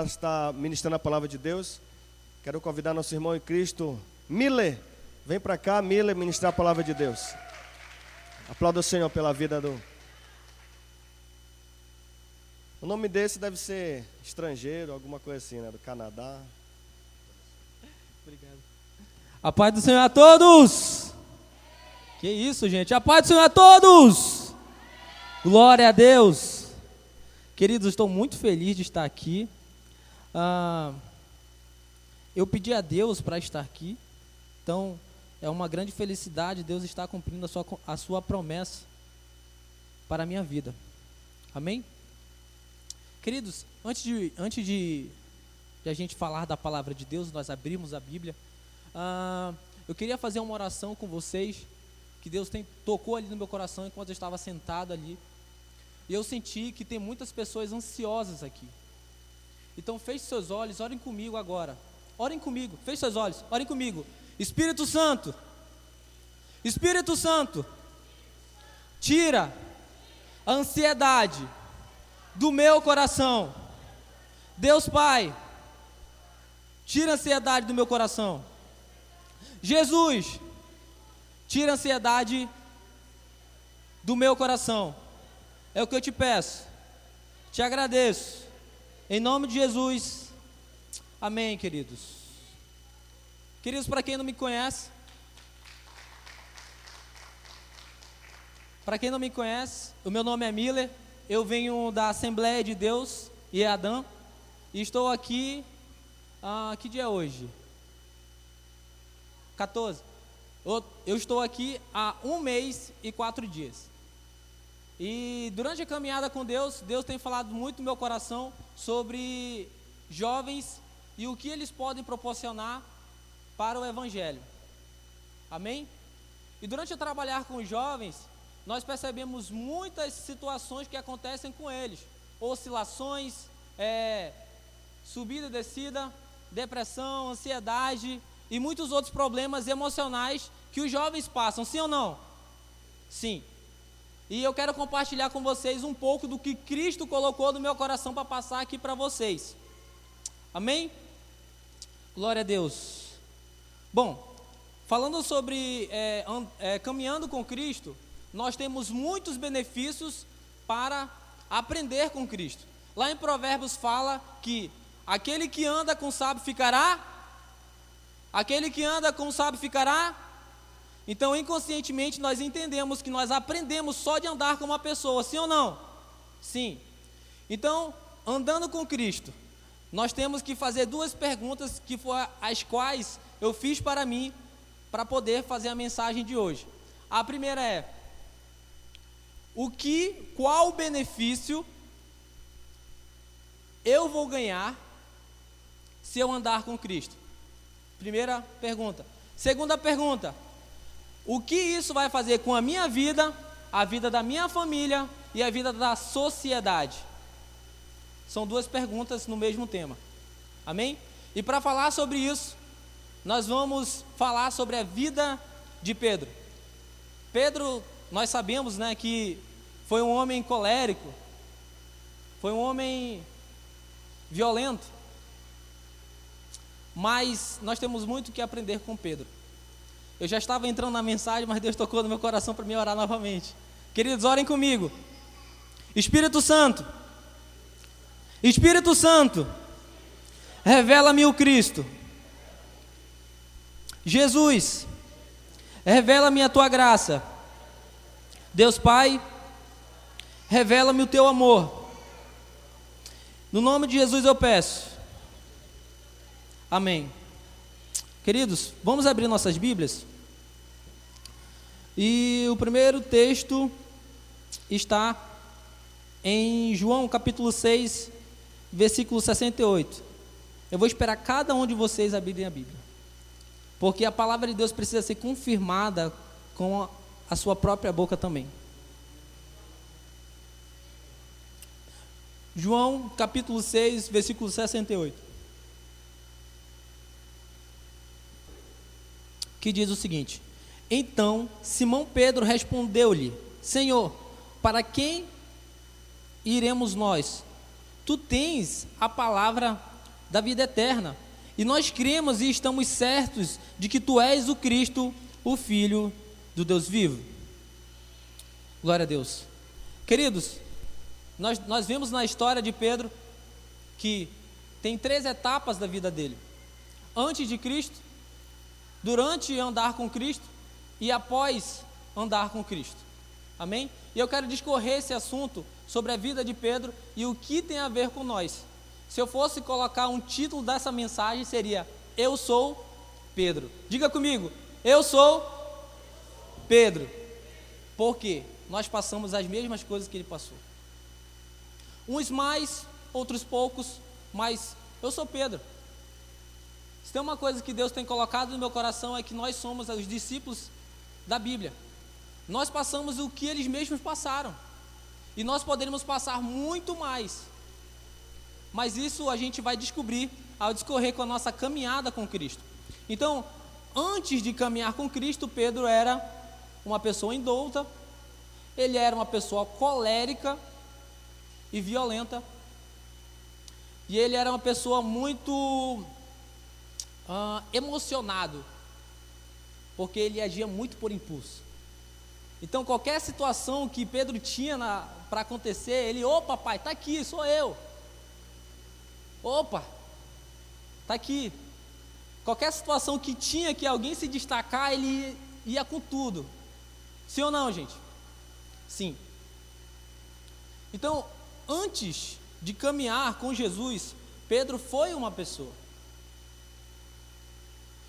estar ministrando a palavra de Deus. Quero convidar nosso irmão em Cristo, Miller. Vem para cá, Miller, ministrar a palavra de Deus. Aplauda o Senhor pela vida do... O nome desse deve ser estrangeiro, alguma coisa assim, né? Do Canadá. Obrigado. A paz do Senhor a todos! Que isso, gente? A paz do Senhor a todos! Glória a Deus! Queridos, estou muito feliz de estar aqui. Eu pedi a Deus para estar aqui, então é uma grande felicidade Deus estar cumprindo a sua promessa para a minha vida. Amém? Queridos, antes de a gente falar da palavra de Deus, nós abrimos a Bíblia, eu queria fazer uma oração com vocês, que Deus tocou ali no meu coração enquanto eu estava sentado ali, e eu senti que tem muitas pessoas ansiosas aqui. Então feche seus olhos, orem comigo agora. Orem comigo, feche seus olhos, orem comigo. Espírito Santo, Espírito Santo, tira a ansiedade do meu coração. Deus Pai, tira a ansiedade do meu coração. Jesus, tira a ansiedade do meu coração. É o que eu te peço, te agradeço, em nome de Jesus, amém, queridos. Queridos, para quem não me conhece, o meu nome é Miller, eu venho da Assembleia de Deus, IEADAM, e estou aqui, que dia é hoje? 14. Eu estou aqui há 1 mês e 4 dias. E durante a caminhada com Deus, Deus tem falado muito no meu coração sobre jovens e o que eles podem proporcionar para o Evangelho. Amém? E durante a trabalhar com os jovens, nós percebemos muitas situações que acontecem com eles. Oscilações, subida e descida, depressão, ansiedade e muitos outros problemas emocionais que os jovens passam, sim ou não? Sim. E eu quero compartilhar com vocês um pouco do que Cristo colocou no meu coração para passar aqui para vocês. Amém? Glória a Deus. Bom, falando sobre caminhando com Cristo, nós temos muitos benefícios para aprender com Cristo. Lá em Provérbios fala que aquele que anda com o sábio ficará. Aquele que anda com o sábio ficará. Então, inconscientemente, nós entendemos que nós aprendemos só de andar com uma pessoa, sim ou não? Sim. Então, andando com Cristo, nós temos que fazer 2 perguntas que foram as quais eu fiz para mim, para poder fazer a mensagem de hoje. A primeira é: qual benefício eu vou ganhar se eu andar com Cristo? Primeira pergunta. Segunda pergunta: o que isso vai fazer com a minha vida, a vida da minha família e a vida da sociedade? São 2 perguntas no mesmo tema. Amém? E para falar sobre isso, nós vamos falar sobre a vida de Pedro. Pedro, nós sabemos, né, que foi um homem colérico, foi um homem violento, mas nós temos muito que aprender com Pedro. Eu já estava entrando na mensagem, mas Deus tocou no meu coração para me orar novamente. Queridos, orem comigo. Espírito Santo, Espírito Santo, revela-me o Cristo. Jesus, revela-me a tua graça. Deus Pai, revela-me o teu amor. No nome de Jesus eu peço. Amém. Queridos, vamos abrir nossas Bíblias. E o primeiro texto está em João capítulo 6, versículo 68. Eu vou esperar cada um de vocês abrirem a Bíblia, porque a palavra de Deus precisa ser confirmada com a sua própria boca também. João capítulo 6, versículo 68. Que diz o seguinte: então Simão Pedro respondeu-lhe: Senhor, para quem iremos nós? Tu tens a palavra da vida eterna. E nós cremos e estamos certos de que tu és o Cristo, o Filho do Deus vivo. Glória a Deus. Queridos, nós vemos na história de Pedro que tem 3 etapas da vida dele: antes de Cristo, durante andar com Cristo e após andar com Cristo. Amém? E eu quero discorrer esse assunto sobre a vida de Pedro e o que tem a ver com nós. Se eu fosse colocar um título dessa mensagem, seria: Eu sou Pedro. Diga comigo: eu sou Pedro. Por quê? Nós passamos as mesmas coisas que ele passou. Uns mais, outros poucos, mas eu sou Pedro. Se tem uma coisa que Deus tem colocado no meu coração, é que nós somos os discípulos da Bíblia. Nós passamos o que eles mesmos passaram, e nós poderíamos passar muito mais, mas isso a gente vai descobrir ao discorrer com a nossa caminhada com Cristo. Então, antes de caminhar com Cristo, Pedro era uma pessoa indouta, ele era uma pessoa colérica e violenta, e ele era uma pessoa muito emocionado, porque ele agia muito por impulso. Então, qualquer situação que Pedro tinha para acontecer, ele: opa, pai, está aqui, sou eu. Opa, está aqui. Qualquer situação que tinha que alguém se destacar, ele ia com tudo. Sim ou não, gente? Sim. Então, antes de caminhar com Jesus, Pedro foi uma pessoa.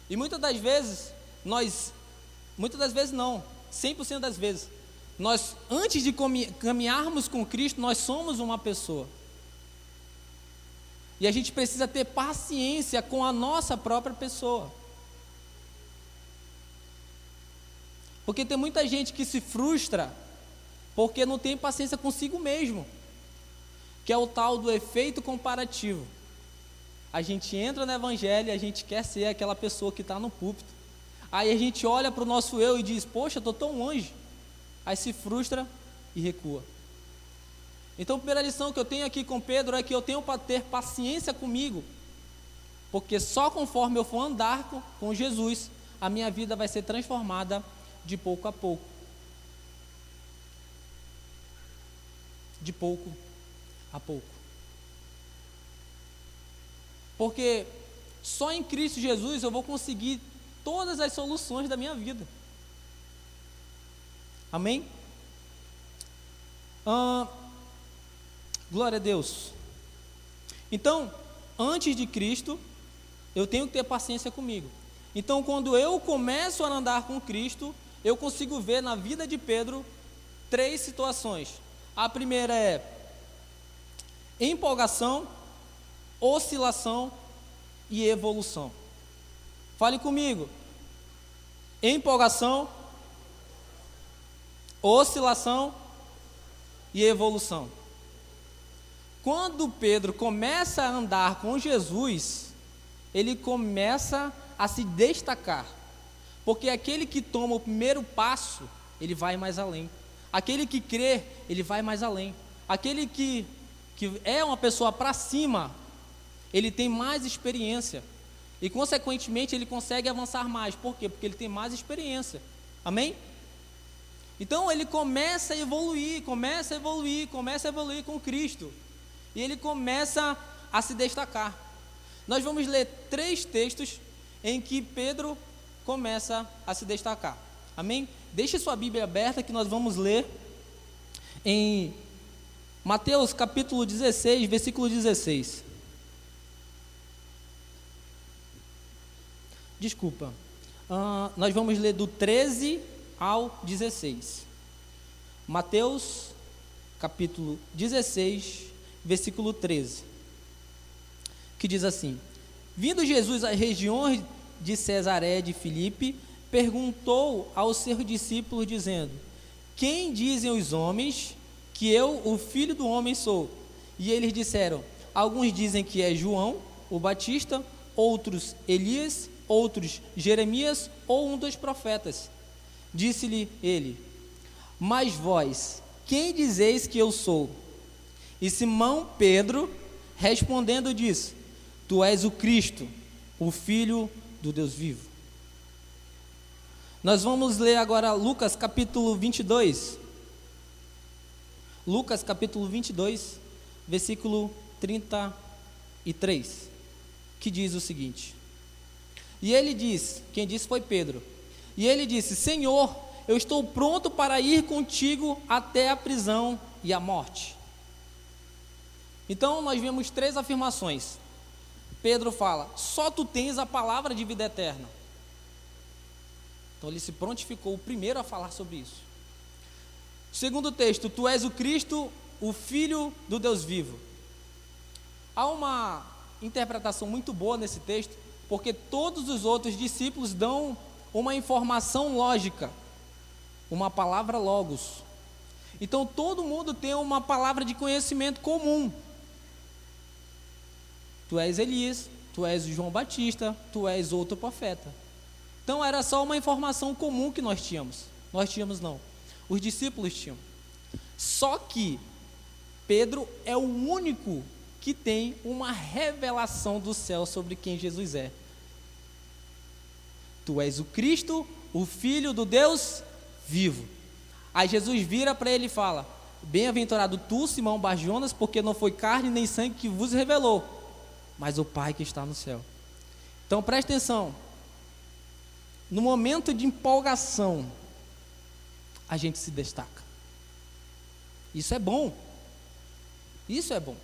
E muitas das vezes não, 100% das vezes, nós, antes de caminharmos com Cristo, nós somos uma pessoa. E a gente precisa ter paciência com a nossa própria pessoa. Porque tem muita gente que se frustra porque não tem paciência consigo mesmo, que é o tal do efeito comparativo. A gente entra no evangelho e a gente quer ser aquela pessoa que está no púlpito. Aí a gente olha para o nosso eu e diz: poxa, estou tão longe. Aí se frustra e recua. Então a primeira lição que eu tenho aqui com Pedro é que eu tenho para ter paciência comigo, porque só conforme eu for andar com Jesus, a minha vida vai ser transformada de pouco a pouco. De pouco a pouco. Porque só em Cristo Jesus eu vou conseguir todas as soluções da minha vida. Amém? Glória a Deus. Então, antes de Cristo, eu tenho que ter paciência comigo. Então, quando eu começo a andar com Cristo, eu consigo ver na vida de Pedro 3 situações. A primeira é empolgação, oscilação e evolução. Fale comigo. Empolgação, oscilação e evolução. Quando Pedro começa a andar com Jesus, ele começa a se destacar, porque aquele que toma o primeiro passo, ele vai mais além. Aquele que crê, ele vai mais além. Aquele que é uma pessoa para cima, ele tem mais experiência e consequentemente ele consegue avançar mais. Por quê? Porque ele tem mais experiência. Amém? Então ele começa a evoluir com Cristo, e ele começa a se destacar. Nós vamos ler 3 textos em que Pedro começa a se destacar. Amém? Deixe sua Bíblia aberta que nós vamos ler em Mateus capítulo 16, versículo 16. Desculpa. Nós vamos ler do 13 ao 16. Mateus capítulo 16, versículo 13. Que diz assim: Vindo Jesus às regiões de Cesareia de Filipe, perguntou aos seus discípulos, dizendo: Quem dizem os homens que eu, o Filho do Homem, sou? E eles disseram: Alguns dizem que é João, o Batista, outros Elias, outros Jeremias ou um dos profetas. Disse-lhe ele: Mas vós, quem dizeis que eu sou? E Simão Pedro, respondendo, disse: tu és o Cristo, o Filho do Deus vivo. Nós vamos ler agora Lucas capítulo 22. Lucas capítulo 22, versículo 33, que diz o seguinte: e ele disse, quem disse foi Pedro, e ele disse: Senhor, eu estou pronto para ir contigo até a prisão e a morte. Então nós vemos três afirmações. Pedro fala: só tu tens a palavra de vida eterna. Então ele se prontificou o primeiro a falar sobre isso. Segundo texto: tu és o Cristo, o Filho do Deus vivo. Há uma interpretação muito boa nesse texto, porque todos os outros discípulos dão uma informação lógica, uma palavra logos. Então todo mundo tem uma palavra de conhecimento comum. Tu és Elias, tu és João Batista, tu és outro profeta. Então era só uma informação comum que nós tínhamos. Nós tínhamos não, os discípulos tinham. Só que Pedro é o único que tem uma revelação do céu sobre quem Jesus é. Tu és o Cristo, o Filho do Deus vivo. Aí Jesus vira para ele e fala: bem-aventurado tu, Simão Bar-Jonas, porque não foi carne nem sangue que vos revelou, mas o Pai que está no céu. Então preste atenção. No momento de empolgação, a gente se destaca. Isso é bom. Isso é bom.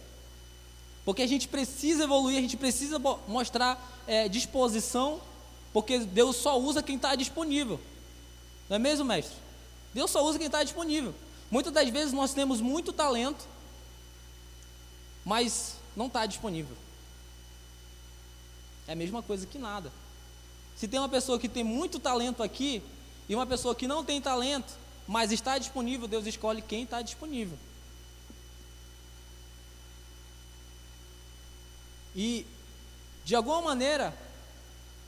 Porque a gente precisa evoluir, a gente precisa mostrar disposição, porque Deus só usa quem está disponível. Não é mesmo, mestre? Deus só usa quem está disponível. Muitas das vezes nós temos muito talento, mas não está disponível. É a mesma coisa que nada. Se tem uma pessoa que tem muito talento aqui e uma pessoa que não tem talento, mas está disponível, Deus escolhe quem está disponível. E, de alguma maneira,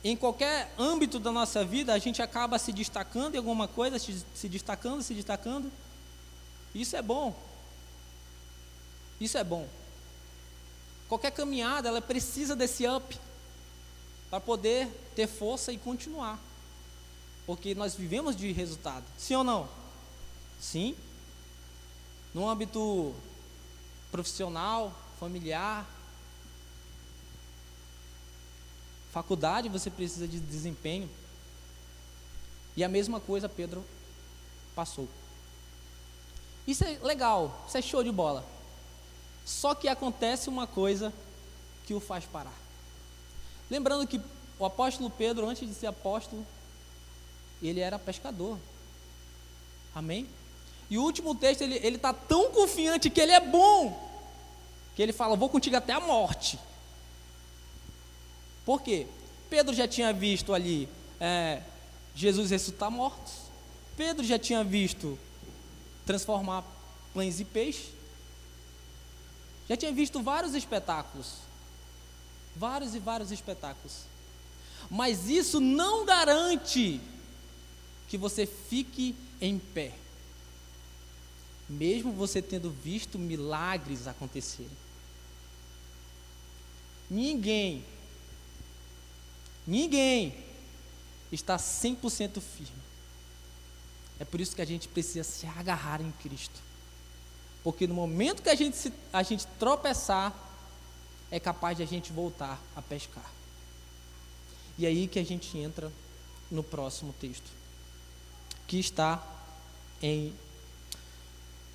em qualquer âmbito da nossa vida, a gente acaba se destacando em alguma coisa, se destacando. Isso é bom. Isso é bom. Qualquer caminhada, ela precisa desse up, para poder ter força e continuar. Porque nós vivemos de resultado. Sim ou não? Sim. No âmbito profissional, familiar, faculdade, você precisa de desempenho. E a mesma coisa Pedro passou. Isso é legal, isso é show de bola. Só que acontece uma coisa que o faz parar. Lembrando que o apóstolo Pedro, antes de ser apóstolo, ele era pescador. Amém? E o último texto, ele está tão confiante que ele é bom, que ele fala: vou contigo até a morte. Por quê? Pedro já tinha visto ali Jesus ressuscitar mortos. Pedro já tinha visto transformar pães e peixes. Já tinha visto vários espetáculos. Vários e vários espetáculos. Mas isso não garante que você fique em pé, mesmo você tendo visto milagres acontecerem. Ninguém está 100% firme. É por isso que a gente precisa se agarrar em Cristo. Porque no momento que a gente tropeçar, é capaz de a gente voltar a pescar. E aí que a gente entra no próximo texto, que está em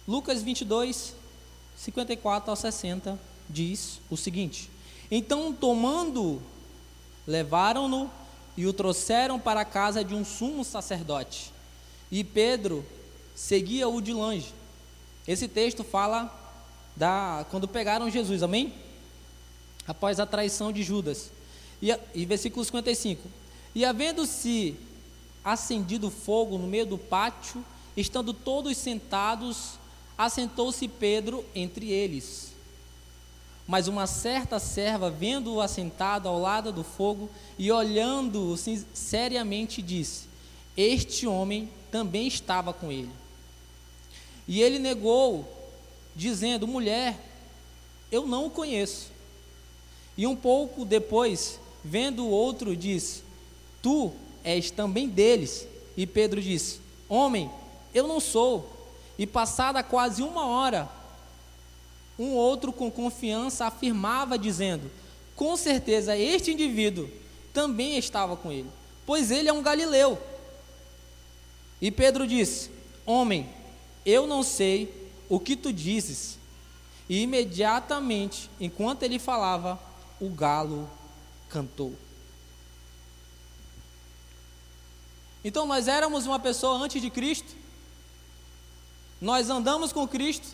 Lucas 22, 54 ao 60, diz o seguinte: então, tomando, levaram-no e o trouxeram para a casa de um sumo sacerdote, e Pedro seguia-o de longe. Esse texto fala quando pegaram Jesus, amém? Após a traição de Judas. E versículo 55. E havendo-se acendido fogo no meio do pátio, estando todos sentados, assentou-se Pedro entre eles. Mas uma certa serva, vendo-o assentado ao lado do fogo e olhando-o seriamente, disse: este homem também estava com ele. E ele negou, dizendo: mulher, eu não o conheço. E um pouco depois, vendo o outro, diz: tu és também deles. E Pedro diz: homem, eu não sou. E passada quase 1 hora, um outro com confiança afirmava, dizendo: com certeza este indivíduo também estava com ele, pois ele é um galileu. E Pedro disse: homem, eu não sei o que tu dizes. E imediatamente, enquanto ele falava, o galo cantou. Então nós éramos uma pessoa antes de Cristo, nós andamos com Cristo,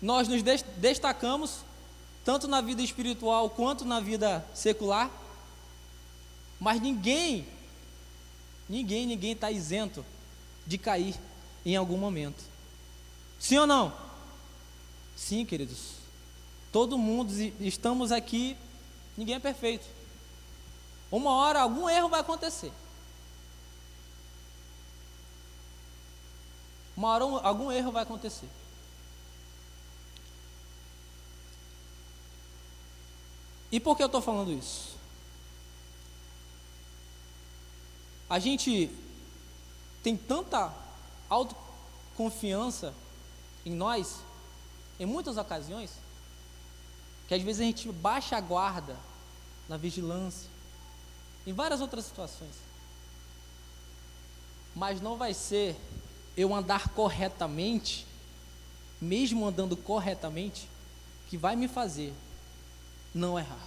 nós nos destacamos, tanto na vida espiritual quanto na vida secular, mas ninguém está isento de cair em algum momento. Sim ou não? Sim, queridos. Todo mundo, estamos aqui, ninguém é perfeito. Uma hora algum erro vai acontecer. Uma hora algum erro vai acontecer. E por que eu estou falando isso? A gente tem tanta autoconfiança em nós, em muitas ocasiões, que às vezes a gente baixa a guarda na vigilância, em várias outras situações. Mas não vai ser eu andar corretamente, mesmo andando corretamente, que vai me fazer não errar.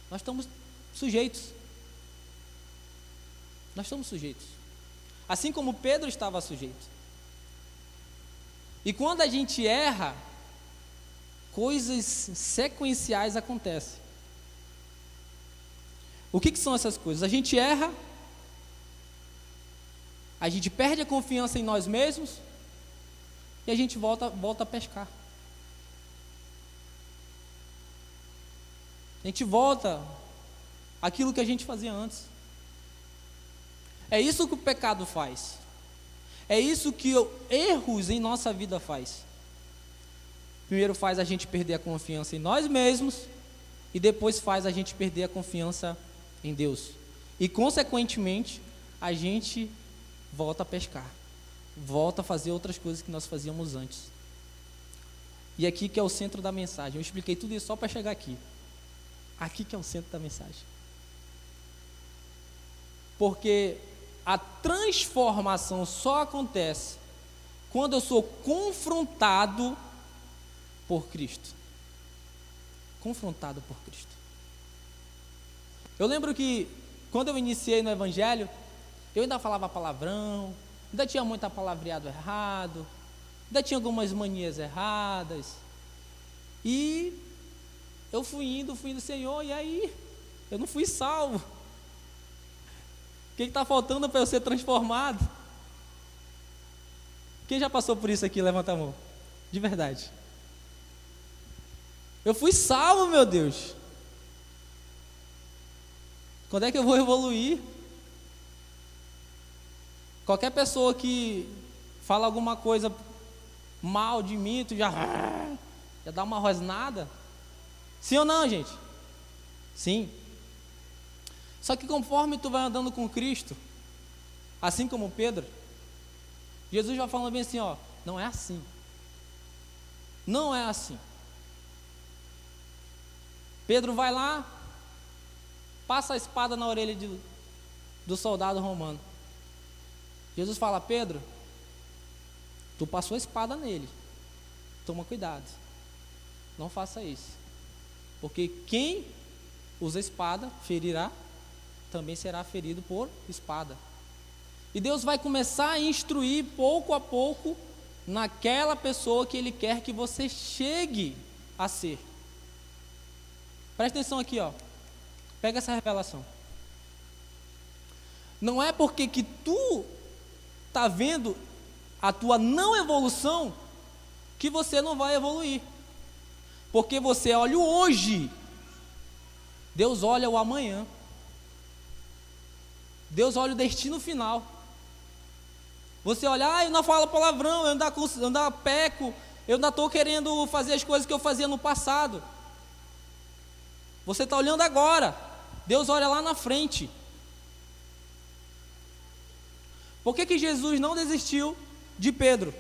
Nós estamos sujeitos. Nós estamos sujeitos. Assim como Pedro estava sujeito. E quando a gente erra, coisas sequenciais acontecem. O que são essas coisas? A gente erra, a gente perde a confiança em nós mesmos e a gente volta a pescar. A gente volta àquilo que a gente fazia antes. É isso que o pecado faz. É isso que erros em nossa vida faz. Primeiro faz a gente perder a confiança em nós mesmos e depois faz a gente perder a confiança em Deus. E consequentemente, a gente volta a pescar. Volta a fazer outras coisas que nós fazíamos antes. E aqui que é o centro da mensagem. Eu expliquei tudo isso só para chegar aqui. Aqui que é o centro da mensagem. Porque a transformação só acontece quando eu sou confrontado por Cristo. Confrontado por Cristo. Eu lembro que quando eu iniciei no Evangelho, eu ainda falava palavrão, ainda tinha muito palavreado errado, ainda tinha algumas manias erradas. E eu fui indo, Senhor, e aí? Eu não fui salvo. O que está faltando para eu ser transformado? Quem já passou por isso aqui? Levanta a mão. De verdade. Eu fui salvo, meu Deus. Quando é que eu vou evoluir? Qualquer pessoa que fala alguma coisa mal de mim, tu já dá uma rosnada. Sim ou não, gente? Sim. Só que conforme tu vai andando com Cristo, assim como Pedro, Jesus vai falando bem assim, ó, não é assim. Não é assim. Pedro vai lá, passa a espada na orelha do soldado romano. Jesus fala: Pedro, tu passou a espada nele, toma cuidado, não faça isso, porque quem usa espada ferirá, também será ferido por espada. E Deus vai começar a instruir pouco a pouco naquela pessoa que Ele quer que você chegue a ser. Presta atenção aqui, ó. Pega essa revelação. Não é porque que tu está vendo a tua não evolução que você não vai evoluir. Porque você olha o hoje, Deus olha o amanhã. Deus olha o destino final. Você olha, eu não falo palavrão, eu ainda peco, eu ainda estou querendo fazer as coisas que eu fazia no passado. Você está olhando agora. Deus olha lá na frente. Por que Jesus não desistiu de Pedro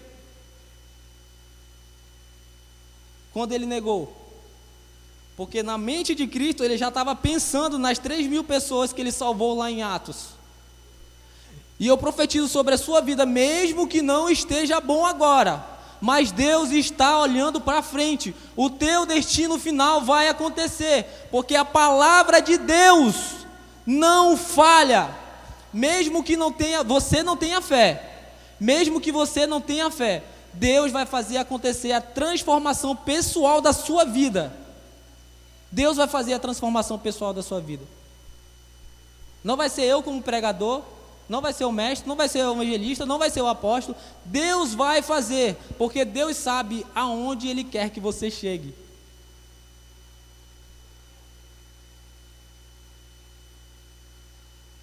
quando ele negou? Porque na mente de Cristo ele já estava pensando nas 3.000 pessoas que ele salvou lá em Atos. E eu profetizo sobre a sua vida, mesmo que não esteja bom agora, mas Deus está olhando para frente. O teu destino final vai acontecer, porque a palavra de Deus não falha. Mesmo que você não tenha fé, mesmo que você não tenha fé, Deus vai fazer acontecer a transformação pessoal da sua vida. Deus vai fazer a transformação pessoal da sua vida. Não vai ser eu como pregador, não vai ser o mestre, não vai ser o evangelista, não vai ser o apóstolo. Deus vai fazer, porque Deus sabe aonde Ele quer que você chegue.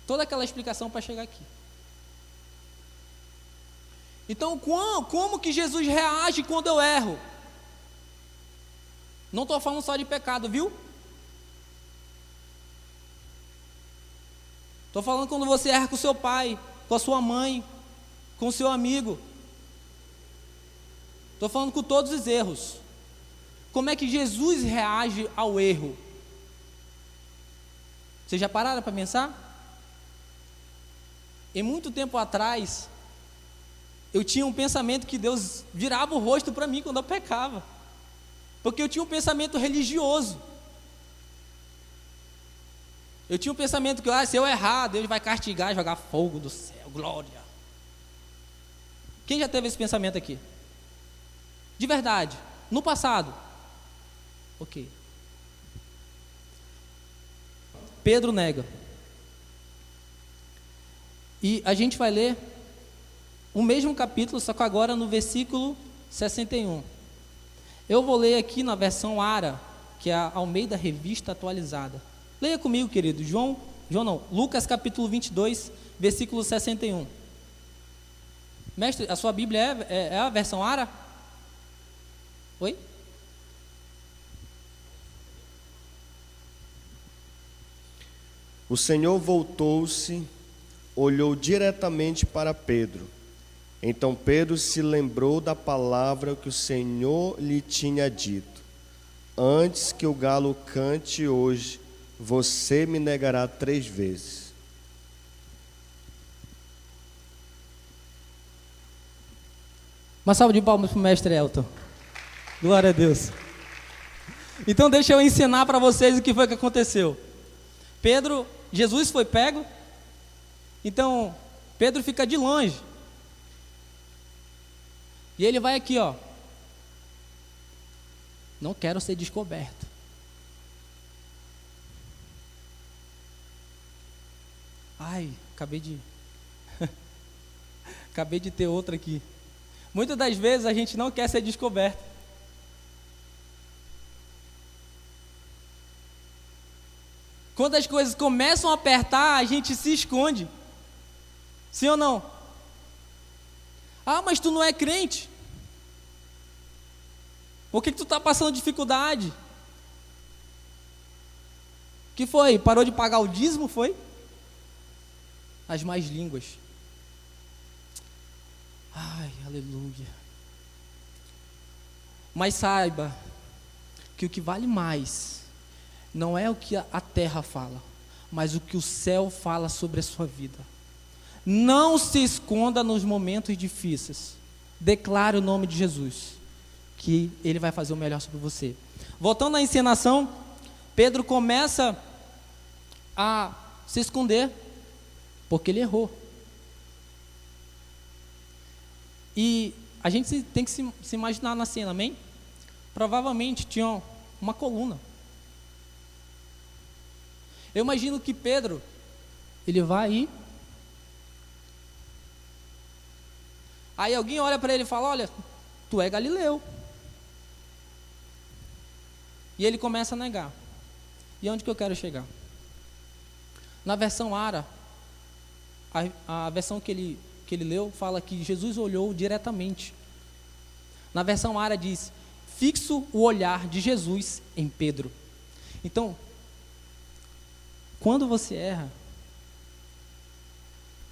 Toda aquela explicação para chegar aqui. Então, como que Jesus reage quando eu erro? Não estou falando só de pecado, viu? Estou falando quando você erra com o seu pai, com a sua mãe, com o seu amigo. Estou falando com todos os erros. Como é que Jesus reage ao erro? Vocês já pararam para pensar? E muito tempo atrás, eu tinha um pensamento que Deus virava o rosto para mim quando eu pecava. Porque eu tinha um pensamento religioso. Eu tinha um pensamento que, se eu errar, Deus vai castigar e jogar fogo do céu, glória. Quem já teve esse pensamento aqui? De verdade, no passado. Ok. Pedro nega. E a gente vai ler o mesmo capítulo, só que agora no versículo 61. Eu vou ler aqui na versão ARA, que é a Almeida Revista Atualizada. Leia comigo, querido. Lucas capítulo 22, versículo 61. Mestre, a sua Bíblia é a versão ARA? Oi? O Senhor voltou-se, olhou diretamente para Pedro. Então Pedro se lembrou da palavra que o Senhor lhe tinha dito: antes que o galo cante hoje, você me negará 3 vezes. Uma salva de palmas para o mestre Elton. Glória a Deus. Então deixa eu ensinar para vocês o que foi que aconteceu. Jesus foi pego. Então Pedro fica de longe. E ele vai aqui, ó. Não quero ser descoberto. Ai, acabei de ter outra aqui. Muitas das vezes a gente não quer ser descoberto. Quando as coisas começam a apertar, a gente se esconde. Sim ou não? Mas tu não é crente. Por que tu está passando dificuldade? Que foi? Parou de pagar o dízimo, foi? As más línguas. Ai, aleluia. Mas saiba que o que vale mais não é o que a terra fala, mas o que o céu fala sobre a sua vida. Não se esconda nos momentos difíceis. Declare o nome de Jesus, que Ele vai fazer o melhor sobre você. Voltando à encenação, Pedro começa a se esconder, porque ele errou. E a gente tem que se imaginar na cena, amém? Provavelmente tinha uma coluna. Eu imagino que Pedro, ele vai aí alguém olha para ele e fala: olha, tu é Galileu. E ele começa a negar. E onde que eu quero chegar? Na versão ARA, a versão que ele leu, fala que Jesus olhou diretamente. Na versão ARA diz: fixo o olhar de Jesus em Pedro. Então, quando você erra,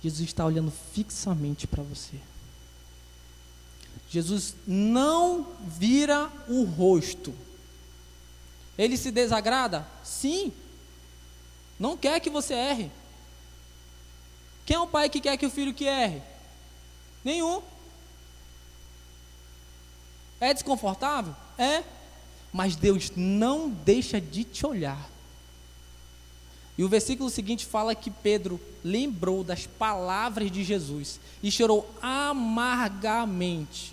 Jesus está olhando fixamente para você. Jesus não vira o rosto. Ele se desagrada? Sim. Não quer que você erre. Quem é o pai que quer que o filho que erre? Nenhum. É desconfortável? É. Mas Deus não deixa de te olhar. E o versículo seguinte fala que Pedro lembrou das palavras de Jesus e chorou amargamente.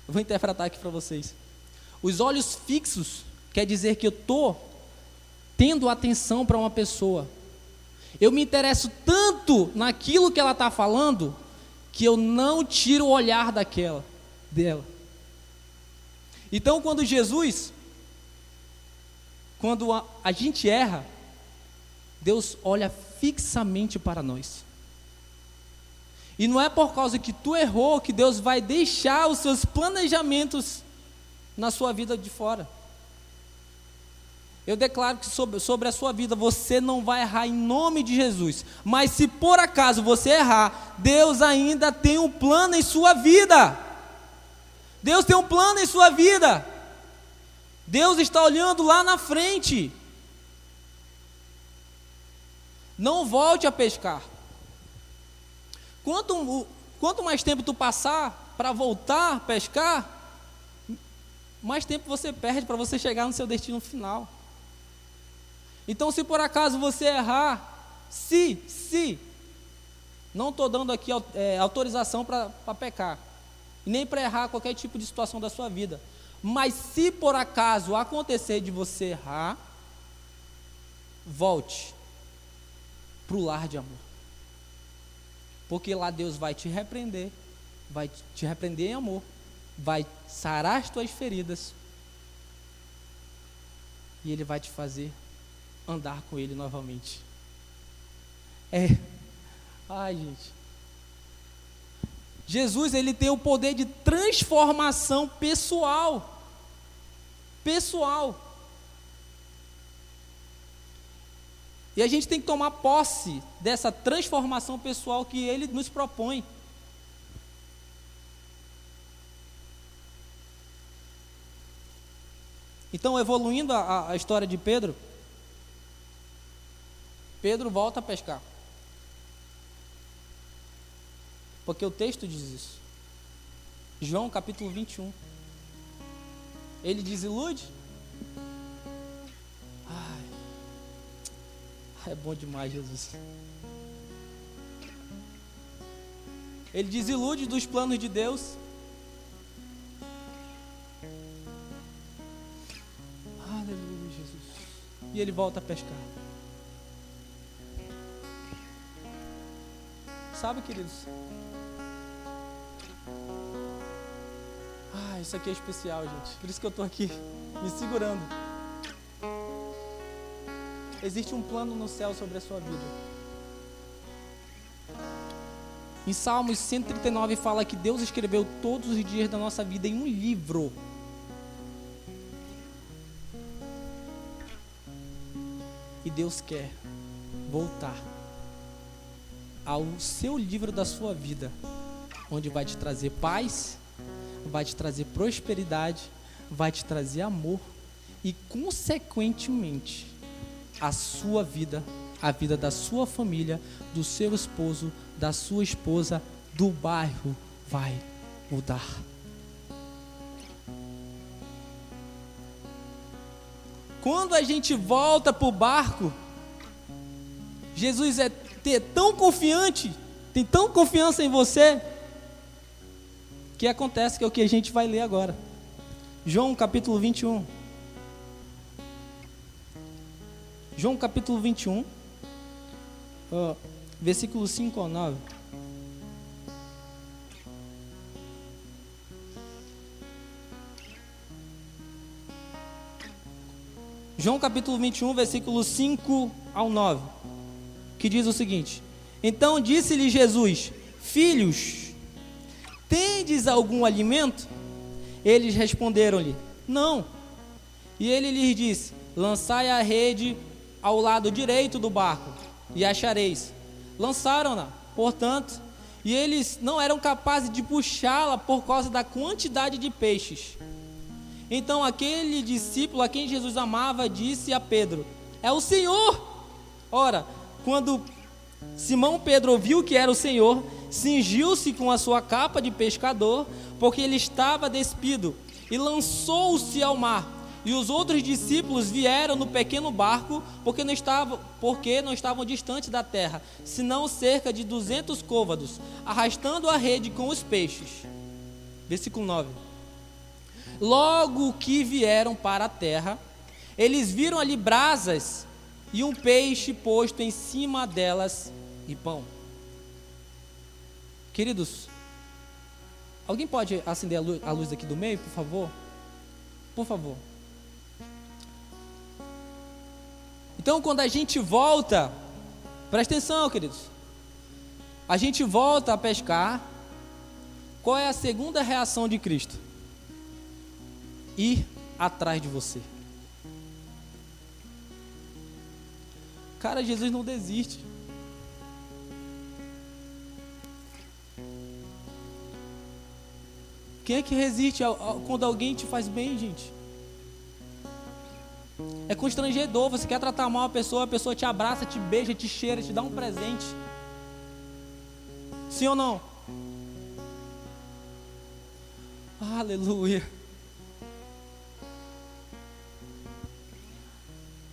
Eu vou interpretar aqui para vocês. Os olhos fixos quer dizer que eu estou tendo atenção para uma pessoa. Eu me interesso tanto naquilo que ela está falando que eu não tiro o olhar dela. Então, quando a gente erra, Deus olha fixamente para nós. E não é por causa que tu errou que Deus vai deixar os seus planejamentos na sua vida de fora. Eu declaro que sobre a sua vida você não vai errar em nome de Jesus. Mas se por acaso você errar, Deus ainda tem um plano em sua vida. Deus tem um plano em sua vida. Deus está olhando lá na frente. Não volte a pescar. Quanto mais tempo tu passar para voltar a pescar, mais tempo você perde para você chegar no seu destino final. Então, se por acaso você errar, não estou dando aqui autorização para pecar, nem para errar qualquer tipo de situação da sua vida, mas se por acaso acontecer de você errar, volte para o lar de amor, porque lá Deus vai te repreender em amor, vai sarar as tuas feridas, e Ele vai te fazer andar com Ele novamente. Ai, gente. Jesus, Ele tem o poder de transformação pessoal. E a gente tem que tomar posse dessa transformação pessoal que Ele nos propõe. Então, evoluindo a história de Pedro volta a pescar. Porque o texto diz isso. João capítulo 21. Ele desilude? É bom demais, Jesus. Ele desilude dos planos de Deus. Aleluia, Jesus. E ele volta a pescar. Sabe, queridos? Isso aqui é especial, gente. Por isso que eu estou aqui, me segurando. Existe um plano no céu sobre a sua vida. Em Salmos 139 fala que Deus escreveu todos os dias da nossa vida em um livro. E Deus quer voltar ao seu livro da sua vida, onde vai te trazer paz, vai te trazer prosperidade, vai te trazer amor e, consequentemente, a sua vida, a vida da sua família, do seu esposo, da sua esposa, do bairro vai mudar. Quando a gente volta para o barco, Jesus tão confiante, tem tão confiança em você, que acontece que é o que a gente vai ler agora. João capítulo 21. João capítulo 21, versículo 5 ao 9. João capítulo 21, versículo 5 ao 9, que diz o seguinte: Então disse-lhe Jesus: Filhos, tendes algum alimento? Eles responderam-lhe: Não. E ele lhes disse: lançai a rede ao lado direito do barco, e achareis. Lançaram-na, portanto, e eles não eram capazes de puxá-la por causa da quantidade de peixes. Então aquele discípulo a quem Jesus amava disse a Pedro: é o Senhor! Ora, quando Simão Pedro ouviu que era o Senhor, cingiu-se com a sua capa de pescador, porque ele estava despido, e lançou-se ao mar. E os outros discípulos vieram no pequeno barco, porque não estavam distantes da terra, senão cerca de 200 côvados, arrastando a rede com os peixes. Versículo 9. Logo que vieram para a terra, eles viram ali brasas e um peixe posto em cima delas e pão. Queridos, alguém pode acender a luz aqui do meio, por favor? Por favor. Então, quando a gente volta, presta atenção, queridos, a gente volta a pescar, qual é a segunda reação de Cristo? Ir atrás de você. Cara, Jesus não desiste. Quem é que resiste quando alguém te faz bem, gente? É constrangedor. Você quer tratar mal a pessoa te abraça, te beija, te cheira, te dá um presente. Sim ou não? Aleluia.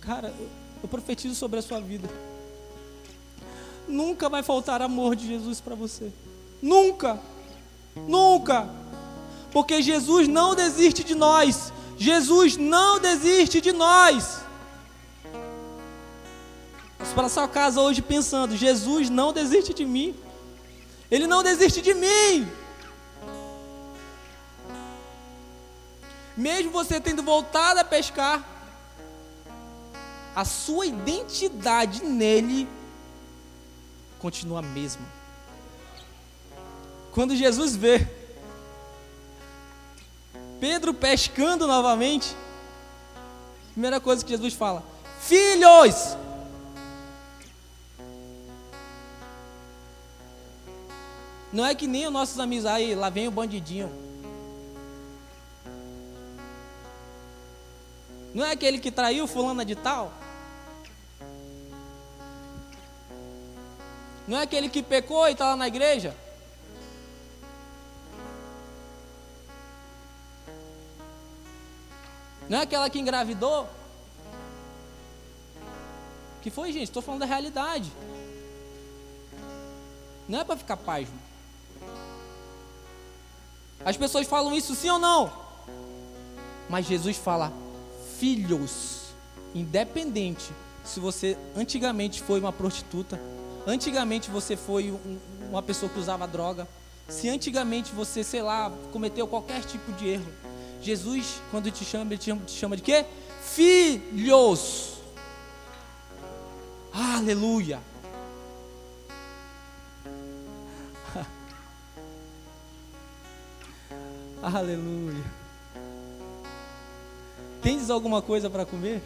Cara, eu profetizo sobre a sua vida. Nunca vai faltar amor de Jesus para você. Nunca. Nunca. Porque Jesus não desiste de nós. Jesus não desiste de nós. Vamos para sua casa hoje pensando: Jesus não desiste de mim. Ele não desiste de mim. Mesmo você tendo voltado a pescar, a sua identidade nele continua a mesma. Quando Jesus vê Pedro pescando novamente, a primeira coisa que Jesus fala: filhos! Não é que nem os nossos amigos aí, lá vem o bandidinho. Não é aquele que traiu fulana de tal? Não é aquele que pecou e está lá na igreja? Não é aquela que engravidou? Que foi, gente? Estou falando da realidade. Não é para ficar pasmo. As pessoas falam isso sim ou não? Mas Jesus fala: filhos, independente se você antigamente foi uma prostituta, antigamente você foi uma pessoa que usava droga, se antigamente você, sei lá, cometeu qualquer tipo de erro, Jesus, quando te chama, ele te chama de quê? Filhos. Aleluia. Aleluia. Tens alguma coisa para comer?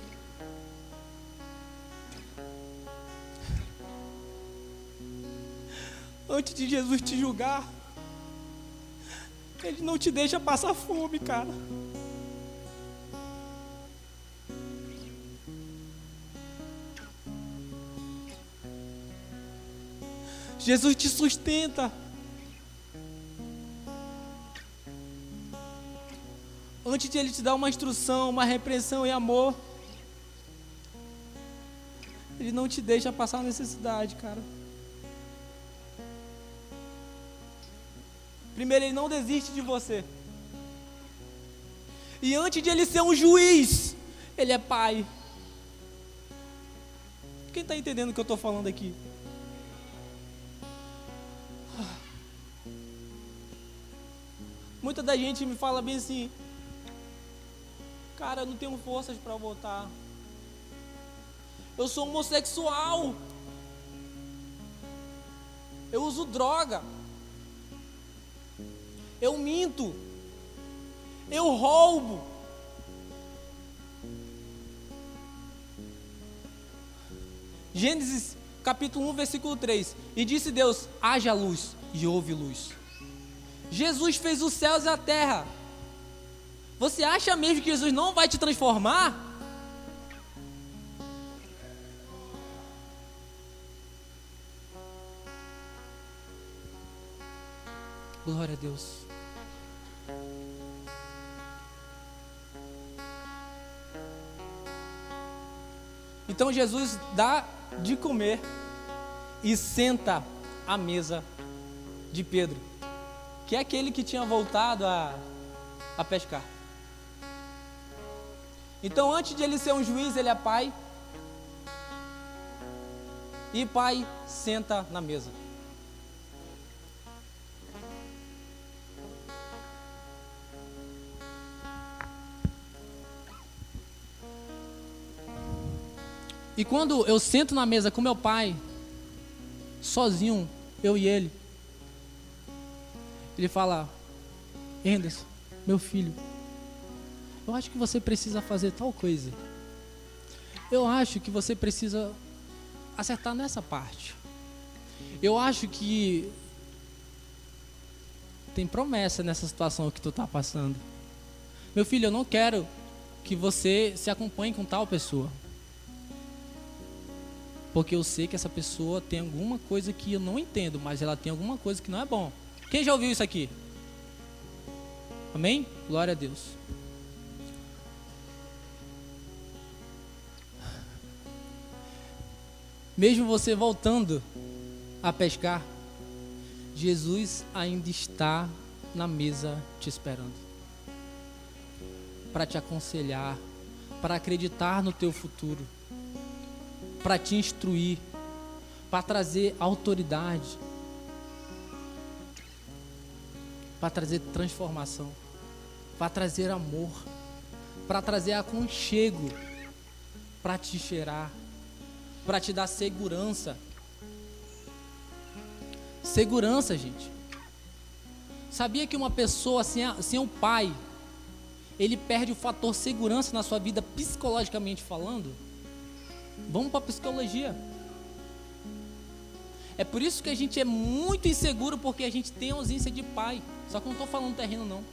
Antes de Jesus te julgar, Ele não te deixa passar fome, cara. Jesus te sustenta. Antes de Ele te dar uma instrução, uma repreensão em amor, Ele não te deixa passar necessidade, cara. Primeiro, Ele não desiste de você. E antes de Ele ser um juiz, Ele é pai. Quem está entendendo o que eu estou falando aqui? Muita da gente me fala bem assim: cara, eu não tenho forças para voltar. Eu sou homossexual. Eu uso droga. Eu minto. Eu roubo. Gênesis capítulo 1, versículo 3. E disse Deus: haja luz, e houve luz. Jesus fez os céus e a terra. Você acha mesmo que Jesus não vai te transformar? Glória a Deus. Então Jesus dá de comer e senta à mesa de Pedro, que é aquele que tinha voltado a pescar. Então, antes de ele ser um juiz, ele é pai. E pai senta na mesa. E quando eu sento na mesa com meu pai, sozinho, eu e ele fala: Anderson, meu filho, eu acho que você precisa fazer tal coisa. Eu acho que você precisa acertar nessa parte. Eu acho que tem promessa nessa situação que tu está passando. Meu filho, eu não quero que você se acompanhe com tal pessoa, porque eu sei que essa pessoa tem alguma coisa que eu não entendo, mas ela tem alguma coisa que não é bom. Quem já ouviu isso aqui? Amém? Glória a Deus. Mesmo você voltando a pescar, Jesus ainda está na mesa te esperando, para te aconselhar, para acreditar no teu futuro, para te instruir, para trazer autoridade, para trazer transformação, para trazer amor, para trazer aconchego, para te cheirar, para te dar segurança. Segurança, gente. Sabia que uma pessoa sem um pai, ele perde o fator segurança na sua vida, psicologicamente falando? Vamos para a psicologia. É por isso que a gente é muito inseguro, porque a gente tem ausência de pai. Só que eu não estou falando terreno, não.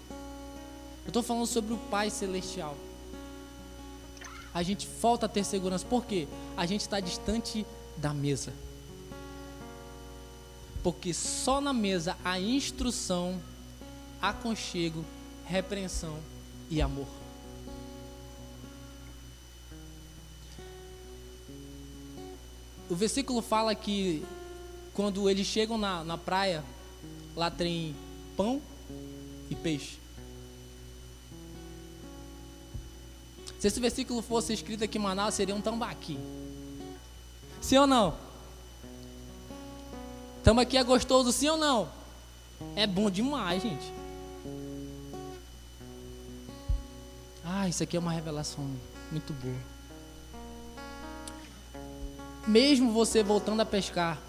Eu estou falando sobre o Pai Celestial. A gente falta a ter segurança. Por quê? A gente está distante da mesa. Porque só na mesa há instrução, aconchego, repreensão e amor. O versículo fala que quando eles chegam na praia, lá tem pão e peixe. Se esse versículo fosse escrito aqui em Manaus, seria um tambaqui. Sim ou não? Tambaqui é gostoso, sim ou não? É bom demais, gente. Isso aqui é uma revelação muito boa. Mesmo você voltando a pescar,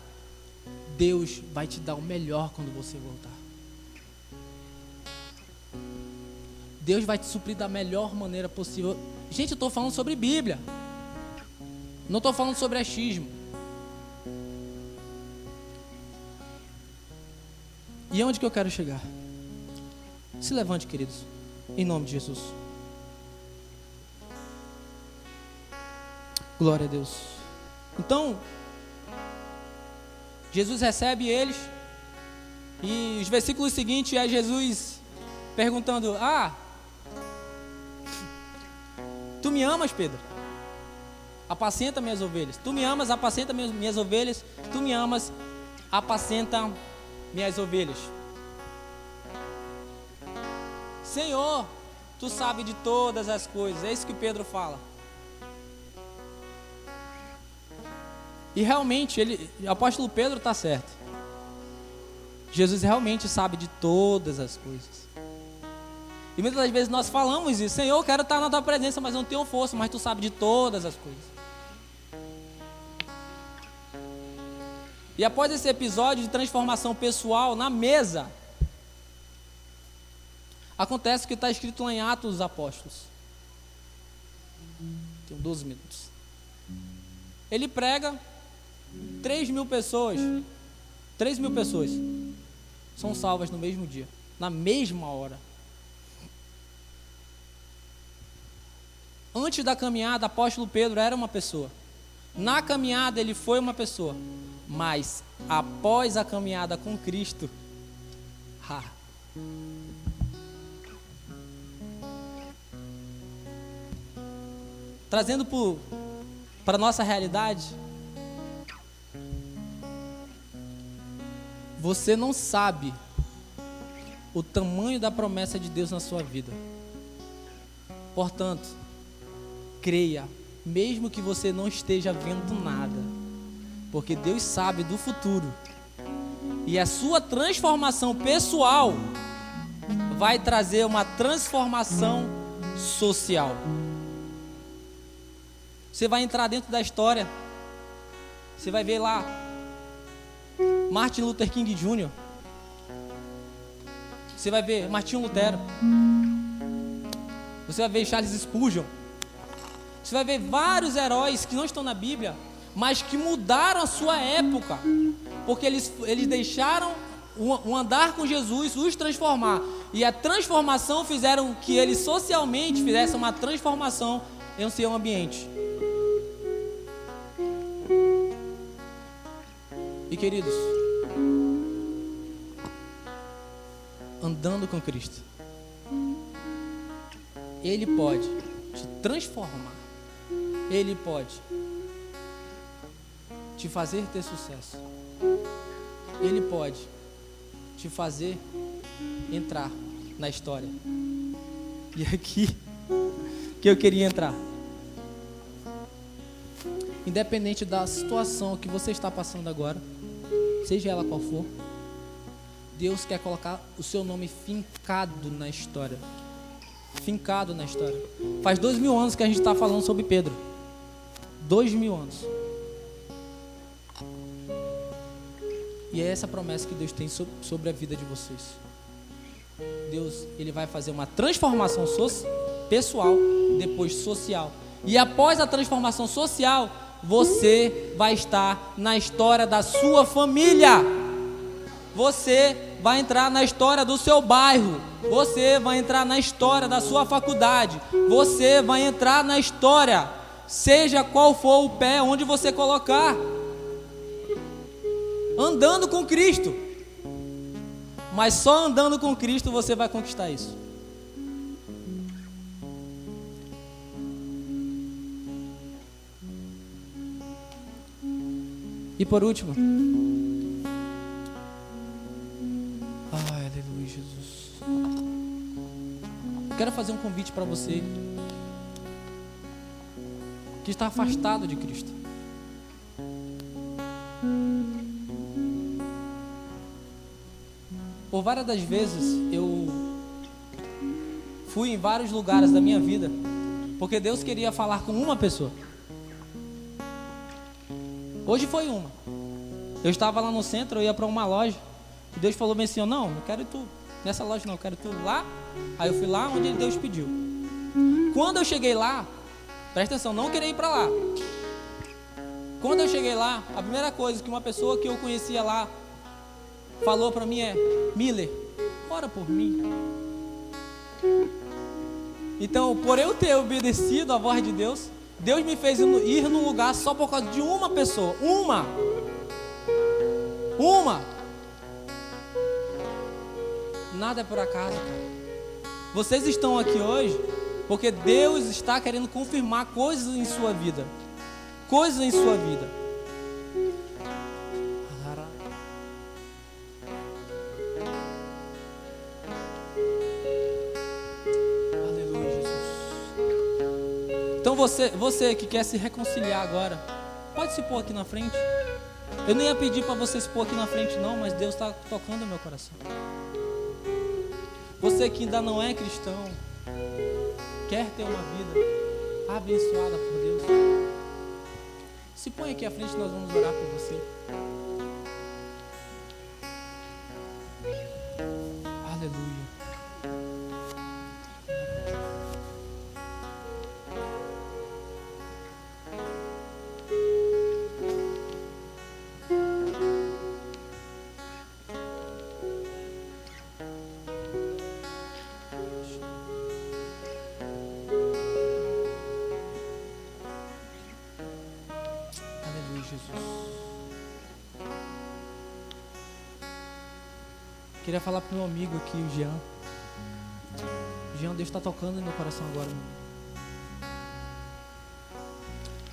Deus vai te dar o melhor quando você voltar. Deus vai te suprir da melhor maneira possível. Gente, eu estou falando sobre Bíblia. Não estou falando sobre achismo. E onde que eu quero chegar? Se levante, queridos, em nome de Jesus. Glória a Deus. Então, Jesus recebe eles, e os versículos seguintes é Jesus perguntando: tu me amas, Pedro? Apacenta minhas ovelhas. Tu me amas, apacenta minhas ovelhas. Tu me amas, apacenta minhas ovelhas. Senhor, tu sabes de todas as coisas. É isso que Pedro fala. E realmente, o apóstolo Pedro está certo. Jesus realmente sabe de todas as coisas. E muitas das vezes nós falamos isso: Senhor, eu quero estar na tua presença, mas não tenho força. Mas tu sabe de todas as coisas. E após esse episódio de transformação pessoal na mesa, acontece o que está escrito lá em Atos dos Apóstolos. Tenho 12 minutos. Ele prega 3.000 pessoas, 3.000 pessoas são salvas no mesmo dia, na mesma hora. Antes da caminhada, apóstolo Pedro era uma pessoa. Na caminhada ele foi uma pessoa. Mas após a caminhada com Cristo, trazendo para a nossa realidade, você não sabe o tamanho da promessa de Deus na sua vida. Portanto, creia, mesmo que você não esteja vendo nada, porque Deus sabe do futuro, e a sua transformação pessoal vai trazer uma transformação social. Você vai entrar dentro da história, você vai ver lá Martin Luther King Jr., você vai ver Martinho Lutero, você vai ver Charles Spurgeon, você vai ver vários heróis que não estão na Bíblia, mas que mudaram a sua época, porque eles deixaram o andar com Jesus os transformar, e a transformação fizeram que eles socialmente fizessem uma transformação em seu ambiente. E queridos, andando com Cristo, Ele pode te transformar, Ele pode te fazer ter sucesso, Ele pode te fazer entrar na história. E aqui que eu queria entrar. Independente da situação que você está passando agora, seja ela qual for, Deus quer colocar o seu nome fincado na história. Fincado na história. Faz 2000 anos que a gente está falando sobre Pedro. 2000 anos. E é essa promessa que Deus tem sobre a vida de vocês. Deus, Ele vai fazer uma transformação pessoal, depois social. E após a transformação social, você vai estar na história da sua família. Você vai entrar na história do seu bairro. Você vai entrar na história da sua faculdade. Você vai entrar na história, seja qual for o pé onde você colocar. Andando com Cristo. Mas só andando com Cristo você vai conquistar isso. E por último, ai, aleluia, Jesus. Quero fazer um convite para você que está afastado de Cristo. Por várias das vezes eu fui em vários lugares da minha vida, porque Deus queria falar com uma pessoa. Hoje foi uma. Eu estava lá no centro, eu ia para uma loja, e Deus falou bem assim: não quero ir tu nessa loja não, eu quero ir tu lá. Aí eu fui lá onde Deus pediu. Quando eu cheguei lá, presta atenção, não queria ir para lá. Quando eu cheguei lá, a primeira coisa que uma pessoa que eu conhecia lá falou para mim é: Miller, ora por mim. Então, por eu ter obedecido a voz de Deus, Deus me fez ir num lugar só por causa de uma pessoa. Uma. Nada é por acaso, cara. Vocês estão aqui hoje porque Deus está querendo confirmar coisas em sua vida. Coisas em sua vida. Aleluia, Jesus. Então você que quer se reconciliar agora, pode se pôr aqui na frente. Eu nem ia pedir para você se pôr aqui na frente não, mas Deus está tocando o meu coração. Você que ainda não é cristão, quer ter uma vida abençoada por Deus, se põe aqui à frente, nós vamos orar por você. Aleluia. Jesus. Queria falar pro meu amigo aqui, o Jean. Jean, Deus está tocando no meu coração agora, meu.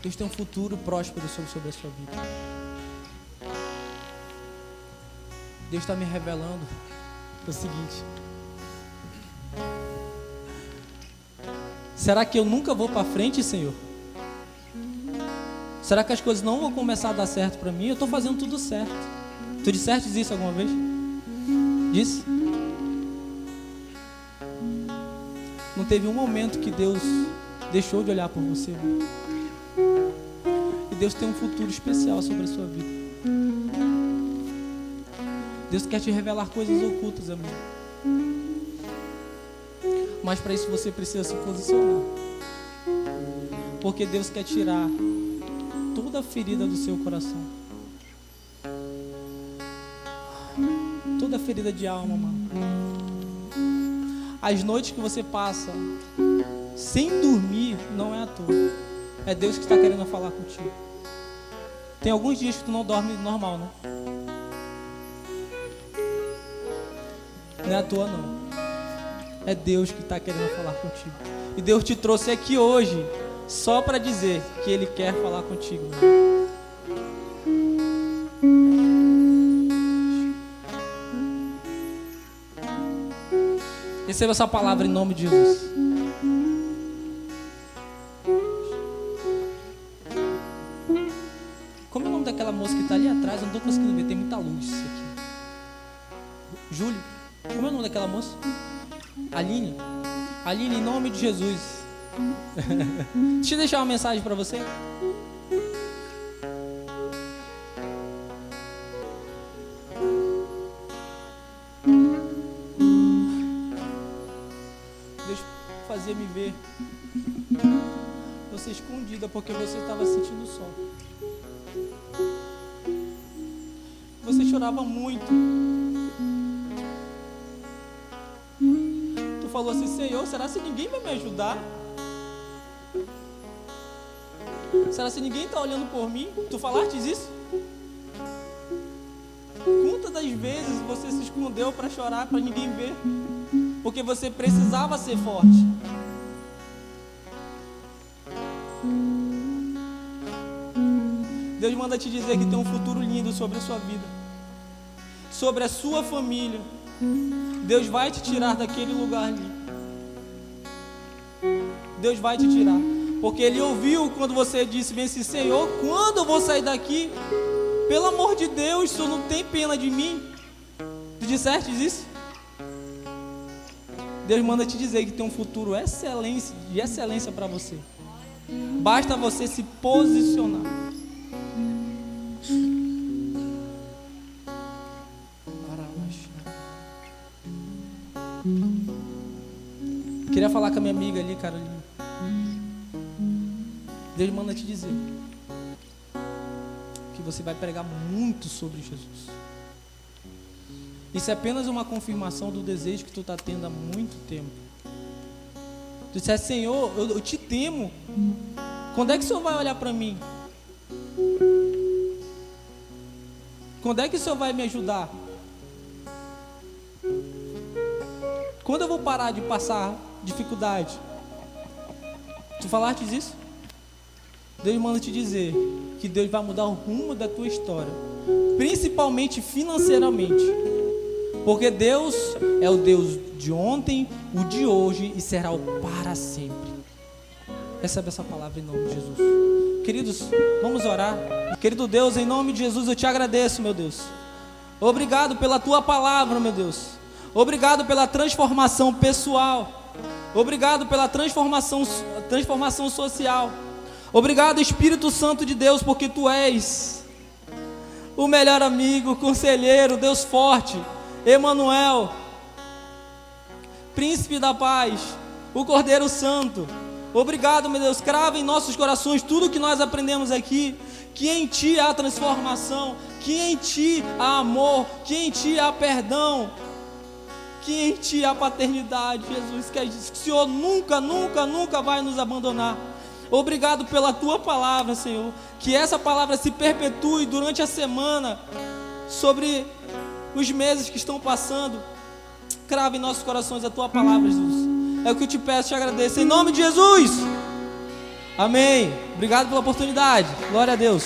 Deus tem um futuro próspero sobre a sua vida. Deus está me revelando o seguinte: será que eu nunca vou para frente, Senhor? Será que as coisas não vão começar a dar certo para mim? Eu estou fazendo tudo certo. Tu disseste isso alguma vez? Disse? Não teve um momento que Deus deixou de olhar por você, irmão. E Deus tem um futuro especial sobre a sua vida. Deus quer te revelar coisas ocultas, amigo. Mas para isso você precisa se posicionar. Porque Deus quer tirar toda a ferida do seu coração. Toda a ferida de alma, mano. As noites que você passa sem dormir não é à toa. É Deus que está querendo falar contigo. Tem alguns dias que tu não dorme normal, né? Não é à toa, não. É Deus que está querendo falar contigo. E Deus te trouxe aqui hoje só para dizer que Ele quer falar contigo. Receba essa palavra em nome de Jesus. Como é o nome daquela moça que está ali atrás? Eu não estou conseguindo ver, tem muita luz aqui. Júlio, como é o nome daquela moça? Aline? Aline, em nome de Jesus. Deixa eu deixar uma mensagem para você. Deus fazia me ver você escondida porque você estava sentindo o sol. Você chorava muito. Tu falou assim: Senhor, será que ninguém vai me ajudar? Será que ninguém está olhando por mim? Tu falaste isso? Quantas das vezes você se escondeu para chorar, para ninguém ver? Porque você precisava ser forte. Deus manda te dizer que tem um futuro lindo sobre a sua vida, sobre a sua família. Deus vai te tirar daquele lugar ali. Deus vai te tirar. Porque Ele ouviu quando você disse bem assim: Senhor, quando eu vou sair daqui? Pelo amor de Deus, o Senhor não tem pena de mim? Tu disseste isso? Deus manda te dizer que tem um futuro de excelência para você. Basta você se posicionar. Queria falar com a minha amiga ali, Carolina. Deus manda te dizer que você vai pregar muito sobre Jesus. Isso é apenas uma confirmação do desejo que tu está tendo há muito tempo. Tu disseste: Senhor, eu te temo. Quando é que o Senhor vai olhar para mim? Quando é que o Senhor vai me ajudar? Quando eu vou parar de passar dificuldade? Tu falaste isso? Deus manda te dizer que Deus vai mudar o rumo da tua história, principalmente financeiramente, porque Deus é o Deus de ontem, o de hoje e será o para sempre. Recebe essa palavra em nome de Jesus. Queridos, vamos orar. Querido Deus, em nome de Jesus eu te agradeço, meu Deus. Obrigado pela tua palavra, meu Deus. Obrigado pela transformação pessoal. Obrigado pela transformação social. Obrigado, Espírito Santo de Deus, porque Tu és o melhor amigo, conselheiro, Deus forte, Emanuel, Príncipe da Paz, o Cordeiro Santo. Obrigado, meu Deus, crava em nossos corações tudo que nós aprendemos aqui, que em Ti há transformação, que em Ti há amor, que em Ti há perdão, que em Ti há paternidade, Jesus, que o Senhor nunca vai nos abandonar. Obrigado pela tua palavra, Senhor. Que essa palavra se perpetue durante a semana, sobre os meses que estão passando. Crave em nossos corações a tua palavra, Jesus. É o que eu te peço e te agradeço. Em nome de Jesus. Amém. Obrigado pela oportunidade. Glória a Deus.